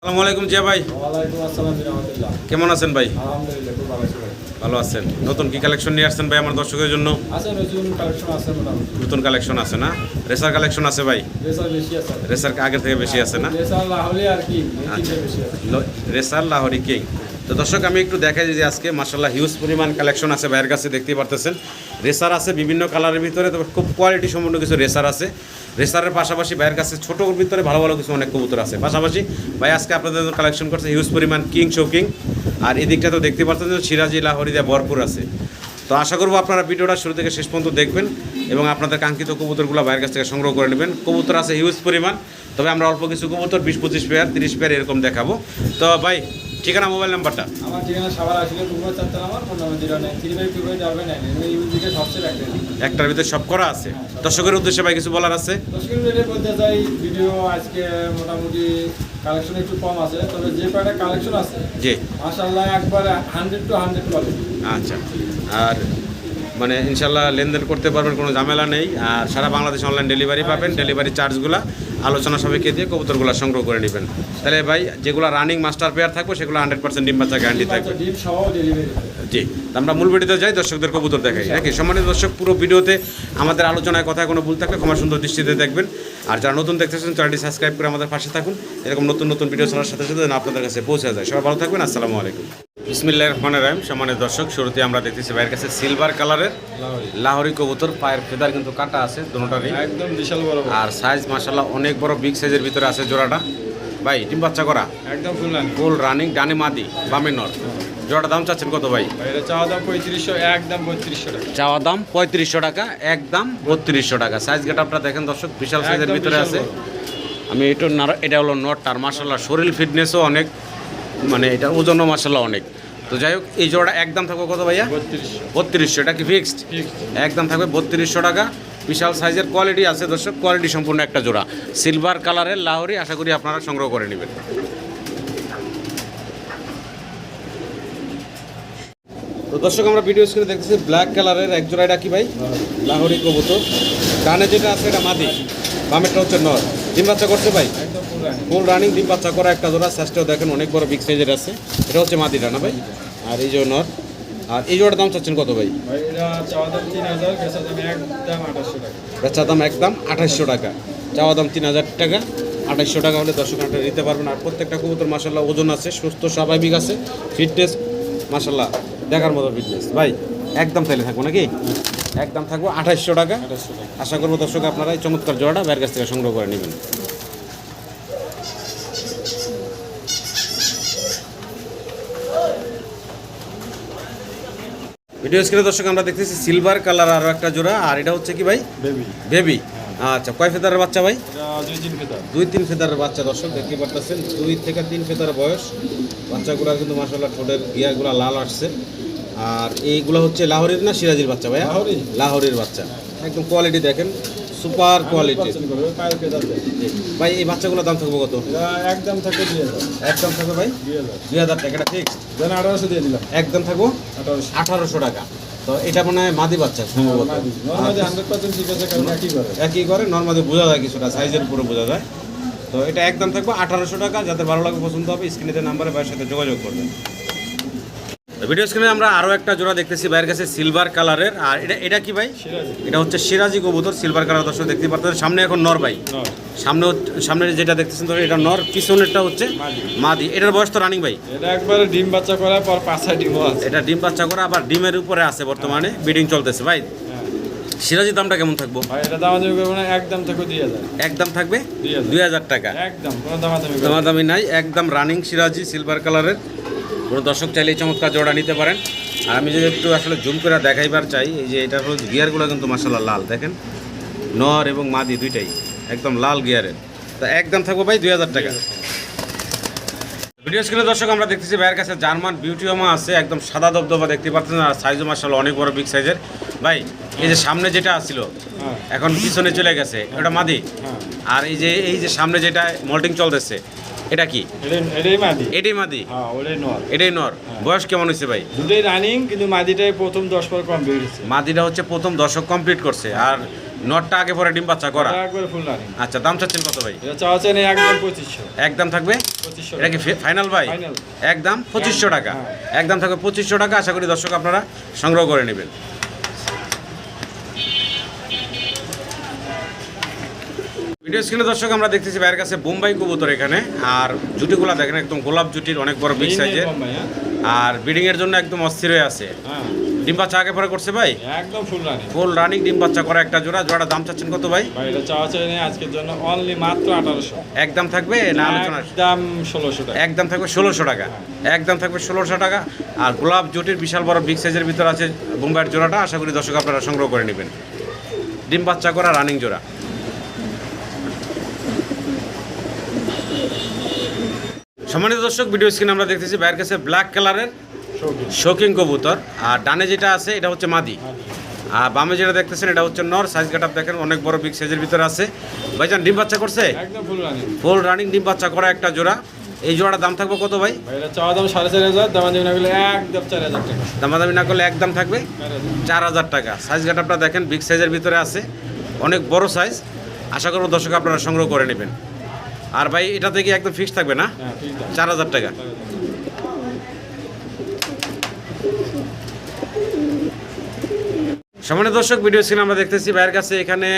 আসসালামু আলাইকুম জিয়া ভাই। ওয়ালাইকুম আসসালাম রাহমাতুল্লাহ। কেমন আছেন ভাই? আলহামদুলিল্লাহ খুব ভালো আছি ভাই। ভালো আছেন। নতুন কি কালেকশন নিয়ে আসছেন ভাই আমার দর্শকদের জন্য? আছে নতুন কালেকশন আছে মোটামুটি। নতুন কালেকশন আছে না? রেসার কালেকশন আছে ভাই? রেসার বেশি আছে। রেসার আগের থেকে বেশি আছে না? রেসার লাহোরি আর কি আচ্ছা। বেশি আছে। Racer Lahori king. তো দর্শক আমি একটু দেখাই যে আজকে মাশাআল্লাহ হিউজ পরিমাণ কালেকশন আছে ভাইয়ের কাছে, দেখতেই পারতেছেন। রেসার আছে বিভিন্ন কালারের ভিতরে, তবে খুব কোয়ালিটি সম্পন্ন কিছু রেসার আছে। রেসারের পাশাপাশি ভাইয়ের কাছে ছোটোর ভিতরে ভালো ভালো কিছু অনেক কবুতর আছে। পাশাপাশি ভাই আজকে আপনাদের জন্য কালেকশন করছে হিউজ পরিমাণ কিং শৌকিং। আর এদিকটা তো দেখতে পাচ্ছেন সিরাজি লাহোরি দিয়ে ভরপুর আছে। তো আশা করবো আপনারা ভিডিওটা শুরু থেকে শেষ পর্যন্ত দেখবেন এবং আপনাদের কাঙ্ক্ষিত কবুতরগুলো ভাইয়ের কাছ থেকে সংগ্রহ করে নেবেন। কবুতর আছে হিউজ পরিমাণ, তবে আমরা অল্প কিছু কবুতর 20-25 পেয়ার 30 পেয়ার এরকম দেখাবো। তো ভাই ঠিকানা, মোবাইল নাম্বারটা? আমার ঠিকানা সাভার আসলে কুমার চাত্তার, আমার ফোন নাম্বার 0935 এই দিকে সবচেয়ে একটা একটার ভিতরে সব করা আছে। দর্শকের উদ্দেশ্যে ভাই কিছু বলার আছে? দর্শকের রেটে বলতে চাই, ভিডিও আজকে মোটামুটি কালেকশন একটু কম আছে, তবে যে কয়টা কালেকশন আছে জি মাশাআল্লাহ একবার 100 to 100 কোয়ালিটি। আচ্ছা, আর মানে ইনশাল্লাহ লেনদেন করতে পারবেন, কোনো ঝামেলা নেই। আর সারা বাংলাদেশে অনলাইন ডেলিভারি পাবেন। ডেলিভারি চার্জগুলো আলোচনা সাপেক্ষে দিয়ে কবুতরগুলো সংগ্রহ করে নেবেন। তাহলে ভাই যেগুলো রানিং মাস্টার পেয়ার থাকবে সেগুলো 100% ডিম বাচ্চা গ্যারান্টি থাকবে। ডিম সহ ডেলিভারি। জি, আমরা মূল ভিডিওতে যাই, দর্শকদের কবুতর দেখাই নাকি। সম্মানিত দর্শক, পুরো ভিডিওতে আমাদের আলোচনায় কথায় কোনো ভুল থাকলে ক্ষমা সুন্দর দৃষ্টিতে দেখবেন। আর যারা নতুন দেখতেছেন চ্যানেলটি সাবস্ক্রাইব করে আমাদের পাশে থাকুন। এরকম নতুন নতুন ভিডিও ছাড়ার সাথে সাথে যেন আপনাদের কাছে পৌঁছে যায়। সবাই ভালো থাকবেন। আসসালামু আলাইকুম। বিসমিল্লাহির রহমানির রহিম। সম্মানিত দর্শক, শুরুতে আমরা দেখতেছি ভাইয়ের কাছে সিলভার কালারের লাহোরি কবুতর। পায়ের ফেদার কিন্তু কাটা আছে দুটোটারই, একদম বিশাল বড় আর সাইজ মাশাআল্লাহ অনেক বড়, বিগ সাইজের ভিতরে আছে জোড়াটা। ভাই ডিম বাচ্চা করা, একদম ফুল রানিং, ডানে মাদি বামে নর। জোড়াটা দাম চাচ্ছেন কত ভাই? এটা চাওয়া দাম 3500, একদম 3200 টাকা। চাওয়া দাম 3500 টাকা, একদম 3200 টাকা। সাইজ গেট আপনারা দেখেন দর্শক, বিশাল সাইজের ভিতরে আছে। আমি এটা হলো নটটার মাশাআল্লাহ শরীর ফিটনেসও অনেক, মানে এটা ওজনও মাশাআল্লাহ অনেক। তো যাই হোক, এই জোড়া একদম থাকবে কত ভাইয়া? 3200। এটা কি ফিক্সড? একদম থাকবে 3200 টাকা। বিশাল সাইজের কোয়ালিটি আছে দর্শক, কোয়ালিটি সম্পূর্ণ একটা জোড়া সিলভার কালারের লাহোরি। আশা করি আপনারা সংগ্রহ করে নেবেন। তো দর্শক, আমরা ভিডিও স্ক্রিনে দেখতেছি ব্ল্যাক কালারের এক জোড়া। এটা কি ভাই? লাহোরি কবুতর। ডানে যেটা আছে এটা মাদি, বামেরটা হচ্ছে নর। ডিম বাচ্চা করছে ভাই? একদম ফুল রানিং, ডিম বাচ্চা করা একটা জোড়া। সাইজটাও দেখেন অনেক বড়, বিগ সাইজের আছে। এটা হচ্ছে মাদিটা না ভাই? আর এই যে নর। আর এই জোড়ার দাম চাচ্ছেন কত ভাই? এটা চাওয়া দাম 3000, বেচা দাম একদম 2800 টাকা। বেচা দাম একদম 2800 টাকা, চাওয়া দাম 3000 টাকা। 2800 টাকা হলে দর্শক আপনারা নিতে পারবেন। আর প্রত্যেকটা কবুতর মাশাআল্লাহ ওজন আছে, সুস্থ স্বাভাবিক আছে, ফিটনেস মাশাআল্লাহ দেখার মতো ফিটনেস। ভাই একদম তাইলে থাকবো নাকি? একদম থাকবো 2800 টাকা। আশা করবো দর্শক আপনারা এই চমৎকার জোড়াটা ভাইয়ের কাছ থেকে সংগ্রহ করে নেবেন। ভিডিও স্ক্রিনে দর্শক আমরা দেখতেছি সিলভার কালার আরও একটা জোড়া। আর এটা হচ্ছে কি ভাই? বেবি। আচ্ছা, কয় ফেদারের বাচ্চা ভাই? এটা 2-3 ফেদার। 2-3 ফেদারের বাচ্চা দর্শক দেখতে পারতেছেন। 2 থেকে 3 ফেদার বয়স। বাচ্চাগুলো কিন্তু মাশাআল্লাহ ঠোঁটের গিয়ারগুলো লাল আসছে। আর এইগুলো হচ্ছে লাহোরির না সিরাজির বাচ্চা ভাই? লাহোরির বাচ্চা। একদম কোয়ালিটি দেখেন, সুপার কোয়ালিটি ভাই। এই বাচ্চাগুলোর দাম থাকবে কত? একদম থাকে 2000। একদম থাকবে ভাই 2000 টাকা। এটা ফিক্স? দেন 1800 দিয়ে দিলাম। একদম থাকবো 1800 টাকা। তো এটা মনে হয় মাদি বাচ্চা সম্ভবত। নরমালি 100% ঠিক আছে, কারণ একই করে নর্মালি বোঝা যায়, কিছুটা সাইজের উপরে বোঝা যায়। তো এটা একদম থাকবে 1800 টাকা। যাদের ভালো লাগে, পছন্দ হবে, স্ক্রিনে নাম্বারে ভাইয়ের সাথে যোগাযোগ করবেন। ভিডিও স্ক্রিনে আমরা আরও একটা জোড়া দেখতেছি ভাইয়ের কাছে সিলভার কালারের। আর এটা কি ভাই? এটা হচ্ছে সিরাজি কবুতর, সিলভার কালার দর্শক দেখতে পারতেন। সামনে এখন নর ভাই, সামনে যেটা দেখতেছেন তো এটা নর, পিছনেরটা হচ্ছে মাদি। এটার বয়স তো রানিং ভাই? এটা একবারে ডিম বাচ্চা করার পর 5-6 ডিমও আছে। এটা ডিম বাচ্চা করা, আবার ডিমের উপরে আছে, বর্তমানে ব্রিডিং চলতেছে ভাই। সিরাজির দামটা কেমন থাকবো ভাই? এটা দামাদামি করবো না, একদম থাকবে 2000। একদম থাকবে 2000 টাকা। একদম কোনো দামাদামি দামাদামি নাই, একদম রানিং সিরাজি সিলভার কালারের। কোনো দর্শক চাইলে এই চমৎকার জোড়া নিতে পারেন। আর আমি যদি একটু আসলে জুম করে দেখাইবার চাই, এই যে এটার হলো গিয়ারগুলো কিন্তু মাশাআল্লাহ লাল, দেখেন নর এবং মাদি দুইটাই একদম লাল গিয়ারের। তো একদম থাকবো ভাই 2000 টাকা। ভিডিও স্ক্রিনে দর্শক আমরা দেখতেছি ভাইয়ের কাছে জার্মান বিউটিওমা আছে, একদম সাদা দবদবা দেখতে পাচ্ছেন। আর সাইজও মাশাআল্লাহ অনেক বড়, বিগ সাইজের। ভাই এই যে সামনে যেটা আসছিল এখন পিছনে চলে গেছে, ওটা মাদি। আর এই যে সামনে যেটা মল্টিং চলতেছে, এটা কি? এটাই মাদি। এটাই মাদি? হ্যাঁ, ওটাই নর। এটাই নর। বয়স কেমন হয়েছে ভাই? দুটোই রানিং, কিন্তু মাদিটাই প্রথম 10 পর কমপ্লিট হয়েছে। মাদিটা হচ্ছে প্রথম দশক কমপ্লিট করছে। আর নটটা আগে পরে ডিম বাচ্চা করা। একবারে ফুল রানিং। আচ্ছা, দাম চাচ্ছেন কত ভাই? এটা চাওয়া চাই একদম 2500। একদম থাকবে 2500। এটা কি ফাইনাল ভাই? ফাইনাল। একদম 2500 টাকা। হ্যাঁ। একদম থাকবে 2500 টাকা। আশা করি দর্শক আপনারা সংগ্রহ করে নেবেন। ভিডিও স্ক্রিনে দর্শক আমরা দেখতেছি ভাইয়ের কাছে বোম্বাই কবুতর এখানে, আর জুটিগুলা দেখেন একদম গোলাপ জুটির, অনেক বড় বিগ সাইজের, আর ব্রিডিং এর জন্য একদম অস্থির হয়ে আছে। হ্যাঁ, ডিম বাচ্চা আগে পরে করছে ভাই? একদম ফুল রানিং। ফুল রানিং ডিম বাচ্চা করা একটা জোড়া। জোড়াটা দাম চাচ্ছেন কত ভাই? ভাই এটা চাওয়া চাই আজকের জন্য অনলি মাত্র 1800। একদম থাকবে না আলোচনা? একদম 1600 টাকা। একদম থাকবে 1600 টাকা। একদম থাকবে 1600 টাকা। আর গোলাপ জুটির বিশাল বড় বিগ সাইজের ভিতর আছে বোম্বাইয়ের জোড়াটা। আশা করি দর্শক আপনারা সংগ্রহ করে নেবেন। ডিম বাচ্চা করা রানিং জোড়া। সম্মানিত দর্শক, ভিডিও স্ক্রিনে আমরা দেখতেছি ভাইয়ের কাছে ব্ল্যাক কালারের শৌকিং কবুতর, আর ডানে যেটা আছে এটা হচ্ছে মাদি, আর বামে যেটা দেখতেছেন এটা হচ্ছে নর। সাইজ কাটাপ দেখেন অনেক বড় বিগ সাইজের ভিতরে আছে। ভাইজান ডিম বাচ্চা করছে? একদম ফুল রানিং। ফুল রানিং ডিম বাচ্চা করা একটা জোড়া। এই জোড়াটার দাম থাকবে কত ভাই? ভাই এটা চাওয়া দাম 4500, দামাদামি না করলে একদম 4000 টাকা। দামাদামি না করলে একদম থাকবে 4000 টাকা। সাইজ কাটাপটা দেখেন বিগ সাইজের ভিতরে আছে, অনেক বড় সাইজ। আশা করব দর্শক আপনারা সংগ্রহ করে নেবেন। আর ভাই এটা থেকে একদম ফিক্স থাকবে না? হ্যাঁ, ঠিক আছে। 4000 টাকা। সামনে দর্শক, ভিডিও স্ক্রিনে আমরা দেখতেছি ভাইয়ের কাছে এখানে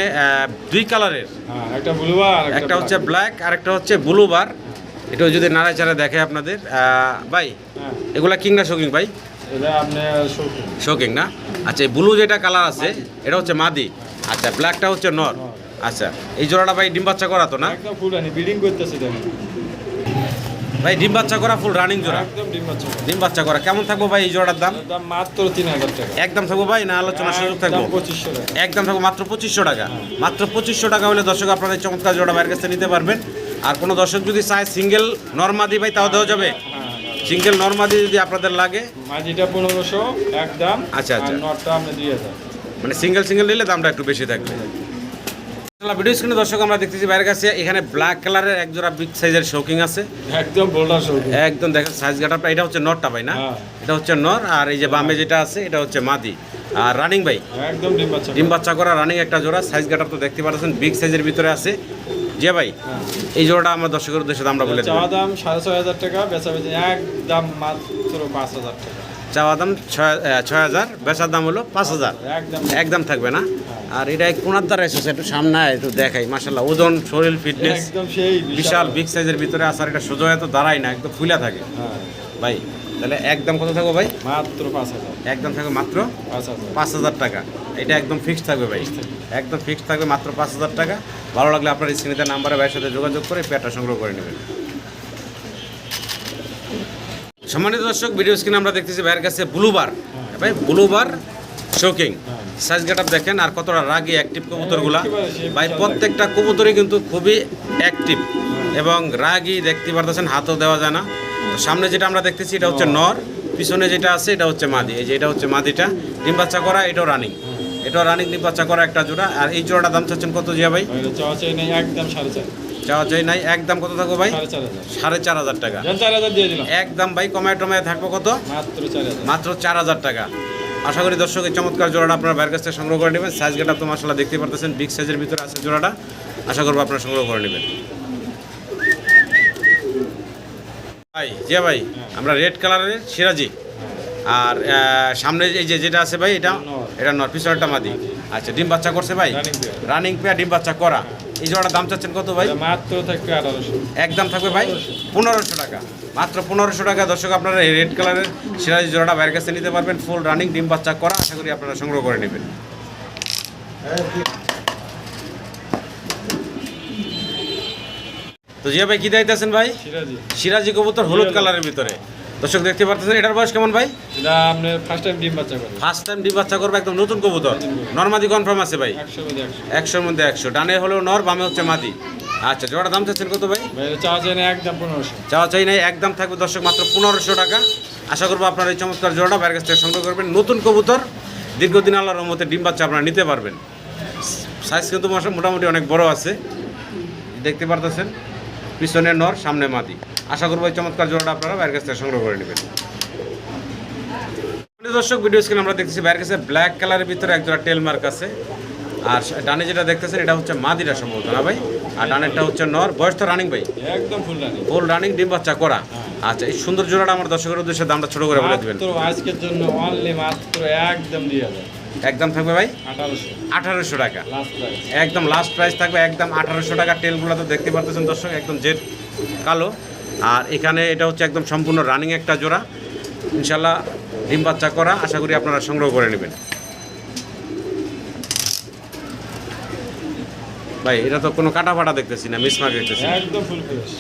দুই কালারের, হ্যাঁ, একটা ব্লু আর একটা হচ্ছে ব্ল্যাক আর একটা হচ্ছে ব্লু বার। এটা যদি নাড়াচাড়া দেখে আপনাদের ভাই, হ্যাঁ, এগুলা কিং না শোকিং ভাই? এটা আপনার শৌখিন। শোকিং না? আচ্ছা, এই ব্লু যেটা কালার আছে এটা হচ্ছে মাদি। আচ্ছা, ব্ল্যাকটা হচ্ছে নর। আচ্ছা, এই জোড়াটা ভাই ডিম বাচ্চা করা তো না? একদম ফুল রানিং, ব্রিডিং করতেছে দেখেন ভাই ডিম বাচ্চা করা ফুল রানিং জোড়া। একদম ডিম বাচ্চা। ডিম বাচ্চা করা কেমন থাকবো ভাই এই জোড়ার দাম? এর দাম মাত্র 3000 টাকা। একদম থাকবো ভাই না আলোচনা সুযোগ থাকবো? একদম 2500 টাকা। একদম থাকবো মাত্র 2500 টাকা। মাত্র 2500 টাকা হলে দর্শক আপনারা এই চমৎকার জোড়া ভাইয়ের কাছে নিতে পারবেন। আর কোনো দর্শক যদি চায় সিঙ্গেল নরমাদি ভাই তাও দেওয়া যাবে? হ্যাঁ, সিঙ্গেল নরমাদি যদি আপনাদের লাগে? মাঝিটা 1500 একদম। আচ্ছা, আচ্ছা। আর নটটা আমরা 2000। মানে সিঙ্গেল নিলে দামটা একটু বেশি থাকবে। ভিডিও স্ক্রিনে দর্শক আমরা দেখতেছি বাইরের কাছে এখানে ব্ল্যাক কালারের এক জোড়া বিগ সাইজের শৌকিং আছে, একদম বোল্ডার শৌখিন। একদম দেখেন সাইজ গাটাটা। এটা হচ্ছে নরটা ভাই না? হ্যাঁ। এটা হচ্ছে নর, আর এই যে বামে যেটা আছে এটা হচ্ছে মাদি। আর রানিং ভাই? একদম ডিম বাচ্চা। ডিম বাচ্চা করা রানিং একটা জোড়া। সাইজ গাটার তো দেখতে পাচ্ছেন বিগ সাইজের ভিতরে আছে। জি ভাই, এই জোড়াটা আমার দর্শকের উদ্দেশ্যে আমরা বলে চাওয়া দেব। দাম 6500 টাকা, বেচা বেচি একদম মাত্র 5000 টাকা। চাওয়া দাম 6000, বেচার দাম হলো 5000। একদম একদম থাকবে না? আর এটা কোনার দ্বারা এসেছে, একটু সামনে একটু দেখাই। মাশাআল্লাহ, ওজন, শরীর, ফিটনেস একদম সেই বিশাল বিগ সাইজের ভিতরে আছে। আর এটা সোজা এত দাঁড়ায় না, একদম ফুলা থাকে হ্যাঁ, ভাই। তাহলে একদম কত থাকবে ভাই? মাত্র 5000। একদম থাকবে মাত্র 5000। 5000 টাকা। এটা একদম ফিক্সড থাকবে ভাই, একদম ফিক্সড থাকবে মাত্র 5000 টাকা। ভালো লাগলে আপনার স্ক্রিনে নাম্বারে ভাইয়ের সাথে যোগাযোগ করে পেয়ারটা সংগ্রহ করে নেবেন। সম্মানিত দর্শক, ভিডিও স্ক্রিনে আমরা দেখতেছি ভাইয়ের কাছে ব্লুবার। ভাই ব্লুবার শৌকিং, সাইজ গেটআপ দেখেন আর কতটা রাগি অ্যাক্টিভ কবুতরগুলা ভাই। প্রত্যেকটা কবুতরই কিন্তু খুবই অ্যাক্টিভ এবং রাগি, দেখতে পারতেছেন, হাতও দেওয়া যায় না। তো সামনে যেটা আমরা দেখতেছি এটা হচ্ছে নর, পিছনে যেটা আছে এটা হচ্ছে মাদি। এই যে এটা হচ্ছে মাদিটা, ডিম বাচ্চা করা, এটাও রানিং। এটাও রানিং ডিম বাচ্চা করা একটা জোড়া। আর এই জোড়াটার দাম চাচ্ছেন কত জিয়া ভাই? চাওয়া চাই নাই একদম 4.5। চাওয়া চাই নাই, একদম কত থাকবো ভাই? 4500। 4500 টাকা। 4000 দিয়ে দিলাম। একদম ভাই, কমায় টমায় থাকবো কত? মাত্র 4000। মাত্র 4000 টাকা। আশা করি দর্শক এই চমৎকার জোড়াটা আপনার বাইরের কাছ থেকে সংগ্রহ করে নেবেন। সাইজ গেটআপ তো মাশাআল্লাহ দেখতে পারতেছেন, বিগ সাইজের ভিতরে আছে জোড়াটা। আশা করবো আপনারা সংগ্রহ করে নেবেন। ভাই জিয়া ভাই, আমরা রেড কালারের সিরাজি, আর সামনে এই যে যেটা আছে ভাই এটা নর, পিছনেরটা মাদি। আচ্ছা, ডিম বাচ্চা করছে ভাই? রানিং পেয়ার, ডিম বাচ্চা করা। এই জোড়াটার দাম চাচ্ছেন কত ভাই? মাত্র থাকবে 1800। একদম থাকবে ভাই 1500 টাকা। মাত্র 1500 টাকা দর্শক আপনারা এই রেড কালারের সিরাজি জোড়াটা বাইরের কাছে নিতে পারবেন। ফুল রানিং ডিম বাচ্চা করা। আশা করি আপনারা সংগ্রহ করে নেবেন। তো জিয়া ভাই কি দিতেছেন ভাই? সিরাজি। সিরাজি কবুতর হলুদ কালারের ভিতরে। দর্শক দেখতে পারতেছেন, এটার বয়স কেমন ভাই? এটা আপনি ফার্স্ট টাইম ডিম বাচ্চা করবে। ফার্স্ট টাইম ডিম বাচ্চা করবে, একদম নতুন কবুতর। নরমাদি কনফার্ম আছে ভাই? 100 মধ্যে 100। 100-র মধ্যে 100। ডানে হলো নর, বামে হচ্ছে মাদি। আচ্ছা, জোড়ার দাম চাচ্ছেন কত ভাই? ভাই এটা চাওয়া চাই না একদম 1500। চাওয়া চাই নাই, একদম থাকবে দর্শক মাত্র 1500 টাকা। আশা করবো আপনারা এই চমৎকার জোড়াটা বাইরের কাছ থেকে সংগ্রহ করবেন। নতুন কবুতর, দীর্ঘদিন আল্লাহর রহমতে ডিম বাচ্চা আপনারা নিতে পারবেন। সাইজ কিন্তু মোটামুটি অনেক বড় আছে, দেখতে পারতেছেন। পিছনে নর, সামনে মাদি। আশা করবো এই চমৎকার জোড়াটা আপনারা বাইরের কাছ থেকে সংগ্রহ করে নেবেন। দর্শক, ভিডিও স্ক্রিনে আমরা দেখতেছি বাইরের কাছে ব্ল্যাক কালারের ভিতরে এক জোড়া টেল মার্ক আছে। আর ডানে যেটা দেখতেছেন এটা হচ্ছে মাদিটা সম্ভবত না ভাই, আর ডানেরটা হচ্ছে নর। বয়স তো রানিং ভাই, একদম ফুল রানিং। ফুল রানিং, ডিম বাচ্চা করা। আচ্ছা, এই সুন্দর জোড়াটা আমার দর্শকের উদ্দেশ্যে দামটা ছোট করে বলে দিবেন। মাত্র আজকের জন্য অনলি মাত্র একদম 2000, একদম থাকবে ভাই 1800 1800 টাকা, লাস্ট প্রাইস। একদম লাস্ট প্রাইস থাকবে একদম 1800 টাকা। টেলগুলো তো দেখতে পারতেছেন দর্শক, একদম জেড কালো। আর এখানে এটা হচ্ছে একদম সম্পূর্ণ রানিং একটা জোড়া, ইনশাল্লাহ ডিম বাচ্চা করা। আশা করি আপনারা সংগ্রহ করে নেবেন। ভাই এটা তো কোনো কাটা ফাটা দেখতেছি না, মিসমার্ক দেখতেছি। একদম ফুল ফ্রেশ।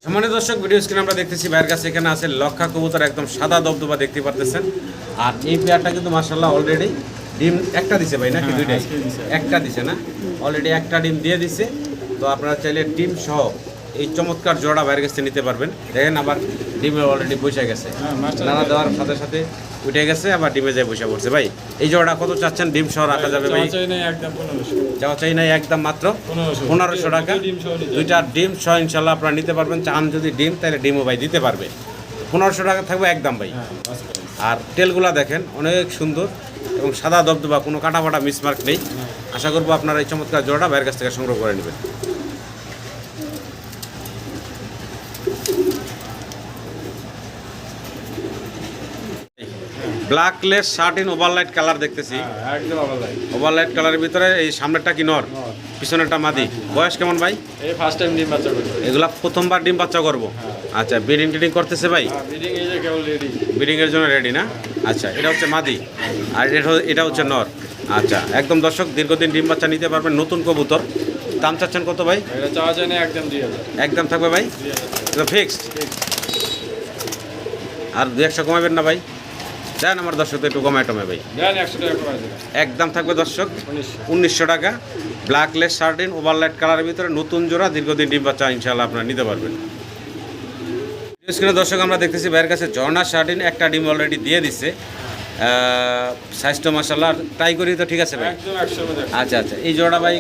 সম্মানিত দর্শক, ভিডিও স্ক্রিনে আমরা দেখতেছি ভাইয়ের কাছে এখানে আছে লক্ষা কবুতর, একদম সাদা দবদবা দেখতে পারতেছেন। আর এই পেয়ারটা কিন্তু মাশাআল্লাহ অলরেডি ডিম একটা দিছে ভাই, নাকি দুইটাই? আজকে দিছে। একটা দিছে না, অলরেডি একটা ডিম দিয়ে দিছে। তো আপনারা চাইলে ডিম সহ এই চমৎকার জোড়া ভাইয়ের কাছে নিতে পারবেন। দেখেন আবার ডিমে অলরেডি বসে গেছে, হ্যাঁ, মাস্টার নানা দেওয়ার সাথে সাথে উঠে গেছে, আবার ডিমে যায় বসে পড়ছে। ভাই এই জোড়া কত চাচ্ছেন? ডিম সহ রাখা যাবে ভাই? চাই না একদম 1500, চাওয়া চাই নাই, একদম মাত্র 1500 টাকা। ডিম সহ নিতে। দুইটা ডিম সহ ইনশাল্লাহ আপনারা নিতে পারবেন। চান যদি ডিম, তাহলে ডিমও ভাই দিতে পারবে। 1500 টাকা থাকবে একদম ভাই। হ্যাঁ, লাস্ট প্রাইস। আর টেলগুলা দেখেন অনেক সুন্দর এবং সাদা দবদবা, কোনো কাটা ফাটা মিসমার্ক নেই। আশা করবো আপনারা এই চমৎকার জোড়াটা ভাইয়ের কাছ থেকে সংগ্রহ করে নেবেন। Black lace shirt in overlight colour দেখতেছি। হ্যাঁ, একদম আলাদাই। ওভারলাইট কালারের ভিতরে এই সামনেরটা কি নর, পিছনেরটা মাদি। বয়স কেমন ভাই? এই ফার্স্ট টাইম ডিম বাচ্চা করবে। এগুলা প্রথমবার ডিম বাচ্চা করবো? আচ্ছা, ব্রিডিং টিডিং করতেছে ভাই? হ্যাঁ, ব্রিডিং এই যে কেবল রেডি। ব্রিডিংয়ের জন্য রেডি না? আচ্ছা, এটা হচ্ছে মাদি আর এটা হচ্ছে নর। আচ্ছা, একদম দর্শক দীর্ঘদিন ডিম বাচ্চা নিতে পারবেন, নতুন কবুতর। দাম চাচ্ছেন কত ভাই? এটা চাওয়া যায় না একদম 2000, একদম থাকবে ভাই 2000। ফিক্সড। আর 200 কমাবেন না ভাই? দেন আমার দর্শক একটু কমায় টমে ভাই। দেন 100 টাকা কমাই দেন। একদম থাকবে দর্শক 1900। 1900 টাকা। ব্ল্যাক লেস শার্টিন ওভারলাইট কালারের ভিতরে নতুন জোড়া, দীর্ঘদিন ডিম বাচ্চা ইনশাআল্লাহ আপনারা নিতে পারবেন। স্ক্রিনে দর্শক আমরা দেখতেছি ভাইয়ের কাছে ঝর্ণা শার্টিন একটা ডিম অলরেডি দিয়ে দিছে। সাইজটা মাশাআল্লাহ ট্রাই করি তো ঠিক আছে ভাই? একদম 100 মধ্যে। আচ্ছা আচ্ছা, এই জোড়া ভাই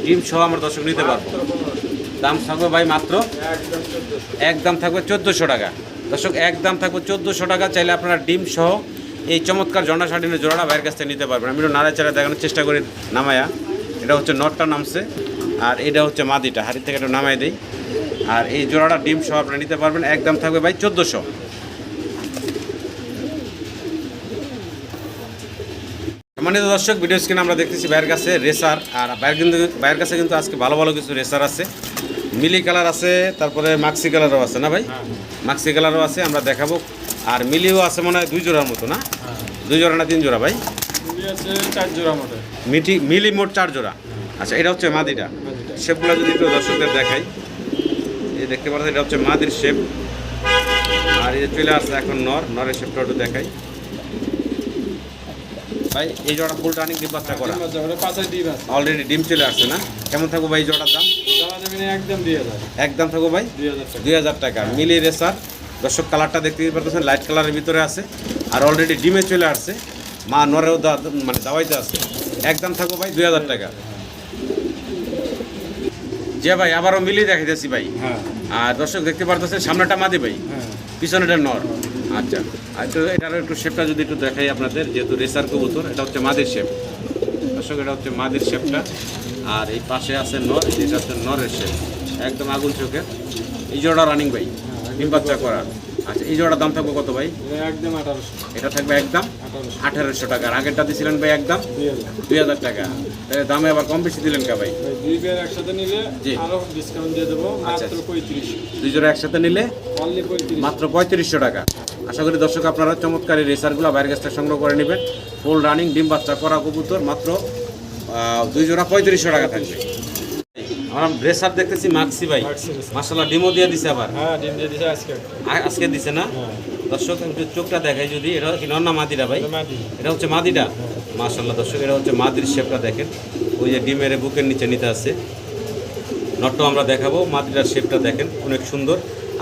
ডিম সহ আমার দর্শক নিতে পারবো। দাম থাকবে ভাই মাত্র একদম 1400। একদম থাকবে 1400 টাকা। দর্শক একদম থাকবে 1400 টাকা। চাইলে আপনারা ডিম সহ এই চমৎকার জর্না শার্টিনের জোড়াটা ভাইয়ের কাছ থেকে নিতে পারবেন। আমি একটু নাড়াচাড়া দেখানোর চেষ্টা করি নামায়া। এটা হচ্ছে নটটা নামছে আর এটা হচ্ছে মাদিটা, হাড়ি থেকে একটু নামাই দিই। আর এই জোড়াটা ডিম সহ আপনারা নিতে পারবেন। একদম থাকবে ভাই 1400। সম্মানিত দর্শক, ভিডিও স্ক্রিনে আমরা দেখতেছি ভাইয়ের কাছে রেসার। আর ভাইয়ের কাছে কিন্তু আজকে ভালো ভালো কিছু রেসার আছে। মিলি কালার আছে, তারপরে মাক্সি কালারও আছে না ভাই? মাক্সি কালারও আছে, আমরা দেখাবো। আর মিলিও আছে মনে হয় 2 জোড়ার মতো না? 2 জোড়া না 3 জোড়া ভাই? মিলি আছে 4 জোড়া মতো। মিলি মোট 4 জোড়া। আচ্ছা, এটা হচ্ছে মাদিটা। শেপগুলো যদি একটু দর্শকদের দেখাই, এই দেখতে পাচ্ছেন এটা হচ্ছে মাদির শেপ। আর এই যে চলে আসছে এখন নরের শেপটা একটু দেখাই ভাই। এই জোড়া ফুল রানিং ডিম বাচ্চা করা, ডিম বাচ্চা করে 5 ডিম আছে। অলরেডি ডিম চলে আসছে না? কেমন থাকবো ভাই জোড়ার দাম? চাওয়া যাবে না একদম 2000, একদম থাকবো ভাই 2000 টাকা। 2000 টাকা। মিলি রেসার দর্শক, কালারটা দেখতে পাচ্ছেন লাইট কালারের ভিতরে আছে আর অলরেডি ডিমে চলে আসছে, মা নরেও মানে দাওয়াইতে আছে। একদম থাকবো ভাই 2000 টাকা। যে ভাই আবারও মিলি দেখাইতেছি ভাই। হ্যাঁ, আর দর্শক দেখতে পারতেছেন সামনেটা মাদি ভাই, হ্যাঁ। পিছনেটা নর। আচ্ছা, আর তো এটারও একটু শেপটা যদি একটু দেখাই আপনাদের, যেহেতু রেসার কবুতর, এটা হচ্ছে মাদির শেপ। দর্শক এটা হচ্ছে মাদির শেপটা। আর এই পাশে আছে নর, এটা হচ্ছে নরের শেপ, একদম আগুন চোখের। এই জোড়া রানিং ভাই, ডিম বাচ্চা করা। আচ্ছা, এই জোড়ার দাম থাকবে কত ভাই? এটা একদম 1800, এটা থাকবে একদম 1800 টাকা। আর আগেরটা দিয়েছিলেন ভাই একদম 2000। 2000 টাকা। তাহলে দামে আবার কম বেশি দিলেন কে ভাই? ভাই দুই পেয়ার একসাথে নিলে জি। আরো ডিসকাউন্ট দিয়ে দেবো, আচ্ছা, মাত্র 3500। 2 জোড়া একসাথে নিলে অনলি 3500। মাত্র 3500 টাকা। আশা করি দর্শক আপনারা চমৎকার এই রেসারগুলো বাইরের কাছ থেকে সংগ্রহ করে নেবেন। ফুল রানিং ডিম বাচ্চা করা কবুতর, মাত্র 2 জোড়া 3500 টাকা থাকবে। আমরা রেসার দেখতেছি মাক্সি ভাই, মাক্সি রেসার। মাশাআল্লাহ ডিমও দিয়ে দিছে আবার। হ্যাঁ, ডিম দিয়ে দিছে আজকে। আজকে দিছে না? হ্যাঁ, দর্শক একটু চোখটা দেখাই যদি, এটা কি নর না মাদিটা ভাই? এটা মাদি। এটা হচ্ছে মাদিটা। মাশাআল্লাহ দর্শক, এটা হচ্ছে মাদির শেপটা দেখেন। ওই যে ডিমের বুকের নিচে নিতে আছে। নটটাও আমরা দেখাবো, মাদিটার শেপটা দেখেন অনেক সুন্দর।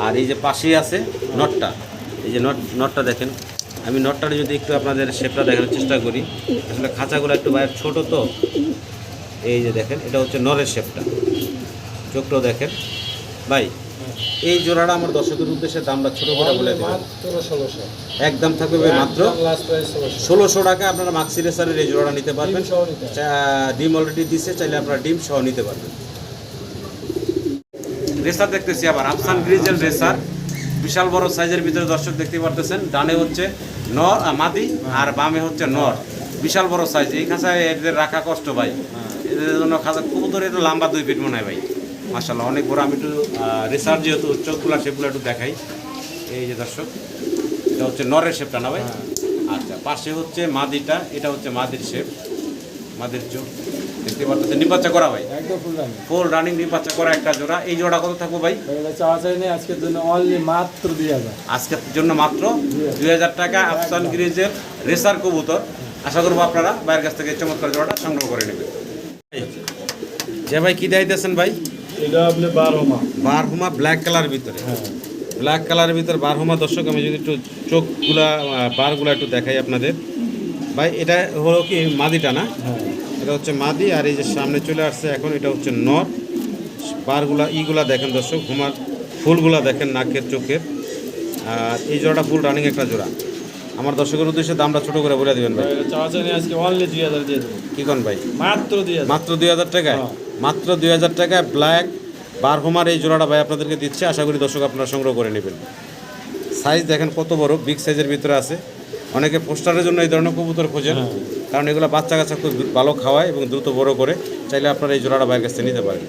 আর এই যে পাশেই আছে নটটা, এই যে নটটা দেখেন। আমি নটটা যদি একটু আপনাদের শেপটা দেখানোর চেষ্টা করি, আসলে খাঁচাগুলো একটু বাইরে ছোট তো। এই যে দেখেন, এটা হচ্ছে নরের শেপটা, চোখটাও দেখেন ভাই। এই জোড়াটা আমার দর্শকের উদ্দেশ্যে দামটা ছোট করে বলে দেবেন। মাত্র 1600 একদম থাকবে ভাই মাত্র লাস্ট প্রাইস 1600 1600 টাকা। আপনারা মাক্সি রেসারের এই জোড়াটা নিতে পারবেন। ডিম সহ নিতে হবে। ডিম অলরেডি দিচ্ছে, চাইলে আপনারা ডিম সহ নিতে পারবেন। রেসার দেখতেছি আবার আফসান গ্রিজেল রেসার, বিশাল বড় সাইজের ভিতরে দর্শক দেখতে পারতেছেন। ডানে হচ্ছে নর মাদি আর বামে হচ্ছে নর, বিশাল বড় সাইজ। এই খাঁচায় এদের রাখা কষ্ট ভাই, এদের জন্য খাঁচা কবুতর একটু লম্বা 2 ফিট মনে হয় ভাই, মাশাআল্লাহ অনেক বড়। আমি একটু রেসার যেহেতু চোখগুলা সেগুলো একটু দেখাই। এই যে দর্শক, এটা হচ্ছে নরের শেপটা না ভাই? আচ্ছা, পাশে হচ্ছে মাদিটা, এটা হচ্ছে মাদির শেপ, মাদির চোখ দেখতে পাচ্ছেন। নিপাচ্চা করা ভাই, একদম ফুল রানিং। ফুল রানিং নিপাচ্চা করা একটা জোড়া। এই জোড়া কত থাকবো ভাই? এটা চাওয়া চাই নেই, আজকের জন্য অনলি মাত্র 2000। আজকের জন্য মাত্র 2000 টাকা আফসান গ্রিজের রেসার কবুতর। আশা করবো আপনারা ভাইয়ের কাছ থেকে চমৎকার জোড়াটা সংগ্রহ করে নেবেন। যে ভাই কি দিতেছেন ভাই? এটা আপনি 12 মা বারহুমা ব্ল্যাক কালার ভিতরে, ব্ল্যাক কালারের ভিতরে বারহুমা। দর্শক আমি যদি একটু চোখগুলা বারগুলা একটু দেখাই আপনাদের ভাই, এটা হলো কি মাদিটা না? এটা হচ্ছে মাদি, আর এই যে সামনে চলে আসছে এখন এটা হচ্ছে নর। বারগুলা ইগুলা দেখেন দর্শক, হুমার ফুলগুলা দেখেন নাকের চোখের। আর এই জোড়াটা ফুল রানিং একটা জোড়া। আমার দর্শকের উদ্দেশ্যে দামটা ছোট করে বলে দেবেন ভাই। এটা চাওয়া চাই নেই, আজকে অনলি 2000 দিয়ে দেবো। কি কোন ভাই? মাত্র 2000। মাত্র 2000 টাকায়, মাত্র 2000 টাকায় ব্ল্যাক বারহুমার এই জোড়াটা ভাই আপনাদেরকে দিচ্ছে। আশা করি দর্শক আপনারা সংগ্রহ করে নেবেন। সাইজ দেখেন কত বড়, বিগ সাইজের ভিতরে আছে। অনেকে পোস্টারের জন্য এই ধরনের কবুতর খোঁজেন, কারণ এগুলো বাচ্চা কাচ্চা খুব ভালো খাওয়ায় এবং দ্রুত বড় করে। চাইলে আপনারা এই জোড়াটা বাইরের কাছ থেকে নিতে পারেন।